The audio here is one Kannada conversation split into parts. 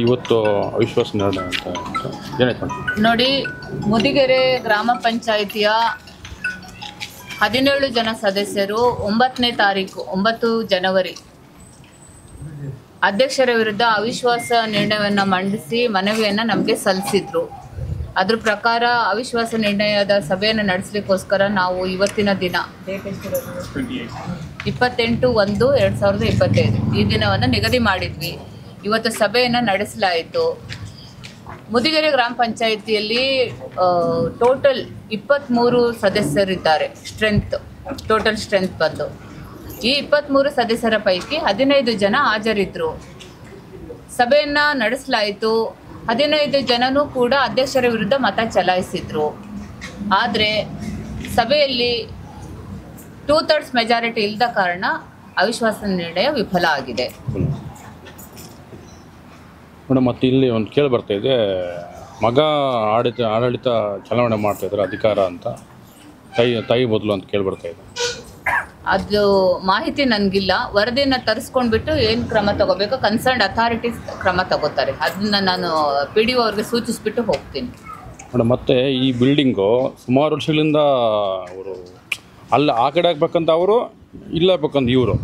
ಇವತ್ತು ಅವಿಶ್ವಾಸ ನಿರ್ಣಯ ಅಂತ ಏನಾಯ್ತು ನೋಡಿ, ಮುದಿಗೆರೆ ಗ್ರಾಮ ಪಂಚಾಯಿತಿಯ 17 ಜನ ಸದಸ್ಯರು 9ನೇ ತಾರೀಕು 9 ಜನವರಿ ಅಧ್ಯಕ್ಷರ ವಿರುದ್ಧ ಅವಿಶ್ವಾಸ ನಿರ್ಣಯವನ್ನು ಮಂಡಿಸಿ ಮನವಿಯನ್ನು ನಮಗೆ ಸಲ್ಲಿಸಿದ್ರು. ಅದ್ರ ಪ್ರಕಾರ ಅವಿಶ್ವಾಸ ನಿರ್ಣಯದ ಸಭೆಯನ್ನು ನಡೆಸಲಿಕ್ಕೋಸ್ಕರ ನಾವು ಇವತ್ತಿನ ದಿನ 28/1/2025 ಈ ದಿನವನ್ನು ನಿಗದಿ ಮಾಡಿದ್ವಿ. ಇವತ್ತು ಸಭೆಯನ್ನು ನಡೆಸಲಾಯಿತು. ಮುದಿಗೆರೆ ಗ್ರಾಮ ಪಂಚಾಯಿತಿಯಲ್ಲಿ ಟೋಟಲ್ 23 ಸದಸ್ಯರಿದ್ದಾರೆ. ಟೋಟಲ್ ಸ್ಟ್ರೆಂತ್ ಬಂದು ಈ 23 ಸದಸ್ಯರ ಪೈಕಿ 15 ಜನ ಹಾಜರಿದ್ದರು. ಸಭೆಯನ್ನು ನಡೆಸಲಾಯಿತು. 15 ಜನನೂ ಕೂಡ ಅಧ್ಯಕ್ಷರ ವಿರುದ್ಧ ಮತ ಚಲಾಯಿಸಿದ್ರು. ಆದರೆ ಸಭೆಯಲ್ಲಿ 2/3 ಮೆಜಾರಿಟಿ ಇಲ್ಲದ ಕಾರಣ ಅವಿಶ್ವಾಸ ನಿರ್ಣಯ ವಿಫಲ ಆಗಿದೆ. ಮೇಡಮ್, ಮತ್ತು ಇಲ್ಲಿ ಒಂದು ಕೇಳಿ ಬರ್ತಾ ಇದೆ, ಮಗ ಆಡಳಿತ ಚಲಾವಣೆ ಮಾಡ್ತಾಯಿದ್ದಾರೆ ಅಧಿಕಾರ ಅಂತ, ತಾಯಿ ಬದಲು ಅಂತ ಕೇಳಿ ಬರ್ತಾ ಇದೆ. ಅದು ಮಾಹಿತಿ ನನಗಿಲ್ಲ. ವರದಿಯನ್ನು ತರಿಸ್ಕೊಂಡ್ಬಿಟ್ಟು ಏನು ಕ್ರಮ ತಗೋಬೇಕು ಕನ್ಸರ್ನ್ಡ್ ಅಥಾರಿಟೀಸ್ ಕ್ರಮ ತಗೋತಾರೆ. ಅದನ್ನು ನಾನು PDO ಅವ್ರಿಗೆ ಸೂಚಿಸ್ಬಿಟ್ಟು ಹೋಗ್ತೀನಿ. ಮೇಡಮ್, ಮತ್ತು ಈ ಬಿಲ್ಡಿಂಗು ಸುಮಾರು ವರ್ಷಗಳಿಂದ ಅವರು ಅಲ್ಲಿ ಆ ಕಡೆ ಆಗ್ಬೇಕಂತ ಅವರು ಇಲ್ಲ ಆಗ್ಬೇಕಂತ ಇವರು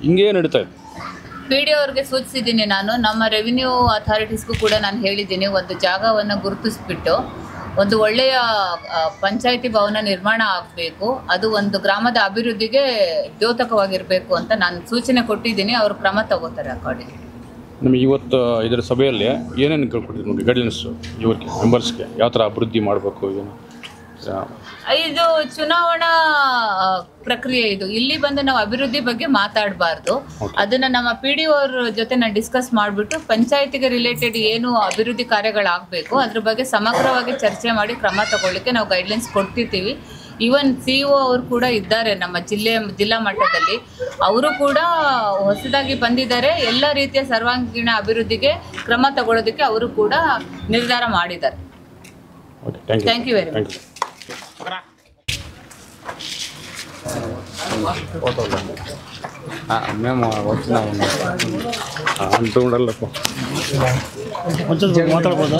ಹಿಂಗೇ ನಡೀತಾ ಇದೆ. PDO ಅವ್ರಿಗೆ ಸೂಚಿಸಿದ್ದೀನಿ ನಾನು. ನಮ್ಮ ರೆವಿನ್ಯೂ ಅಥಾರಿಟೀಸ್ಗೂ ಕೂಡ ನಾನು ಹೇಳಿದ್ದೀನಿ, ಒಂದು ಜಾಗವನ್ನು ಗುರುತಿಸ್ಬಿಟ್ಟು ಒಂದು ಒಳ್ಳೆಯ ಪಂಚಾಯಿತಿ ಭವನ ನಿರ್ಮಾಣ ಆಗಬೇಕು, ಅದು ಒಂದು ಗ್ರಾಮದ ಅಭಿವೃದ್ಧಿಗೆ ದ್ಯೋತಕವಾಗಿರಬೇಕು ಅಂತ ನಾನು ಸೂಚನೆ ಕೊಟ್ಟಿದ್ದೀನಿ. ಅವರು ಕ್ರಮ ತಗೋತಾರೆ ಅಕಾರ್ಡಿಂಗ್. ನಮಗೆ ಇವತ್ತು ಇದರ ಸಭೆಯಲ್ಲಿ ಏನೇನು ಕೇಳ್ಕೊಟ್ಟಿದ್ರು ನೋಡಿ, ಗೈಡೆನ್ಸು ಇವ್ರಿಗೆ ಮೆಂಬರ್ಸ್ಗೆ ಯಾವ ಥರ ಅಭಿವೃದ್ಧಿ ಮಾಡಬೇಕು? ಇದು ಚುನಾವಣಾ ಪ್ರಕ್ರಿಯೆ. ಇದು ಇಲ್ಲಿ ಬಂದು ನಾವು ಅಭಿವೃದ್ಧಿ ಬಗ್ಗೆ ಮಾತಾಡಬಾರ್ದು. ಅದನ್ನ ನಮ್ಮ PDO ಅವ್ರ ಜೊತೆ ನಾನು ಡಿಸ್ಕಸ್ ಮಾಡಿಬಿಟ್ಟು ಪಂಚಾಯತಿಗೆ ರಿಲೇಟೆಡ್ ಏನು ಅಭಿವೃದ್ಧಿ ಕಾರ್ಯಗಳಾಗಬೇಕು ಅದ್ರ ಬಗ್ಗೆ ಸಮಗ್ರವಾಗಿ ಚರ್ಚೆ ಮಾಡಿ ಕ್ರಮ ತಗೊಳ್ಳಿಕ್ಕೆ ನಾವು ಗೈಡ್ಲೈನ್ಸ್ ಕೊಡ್ತಿರ್ತೀವಿ. ಈವನ್ CO ಅವರು ಕೂಡ ಇದ್ದಾರೆ ನಮ್ಮ ಜಿಲ್ಲಾ ಮಟ್ಟದಲ್ಲಿ. ಅವರು ಕೂಡ ಹೊಸದಾಗಿ ಬಂದಿದ್ದಾರೆ. ಎಲ್ಲ ರೀತಿಯ ಸರ್ವಾಂಗೀಣ ಅಭಿವೃದ್ಧಿಗೆ ಕ್ರಮ ತಗೊಳ್ಳೋದಕ್ಕೆ ಅವರು ಕೂಡ ನಿರ್ಧಾರ ಮಾಡಿದ್ದಾರೆ. Thank you very much. మేము వచ్చినాము అంటూ ఉండాలప్ప మాట్లాడబోదా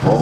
Oh,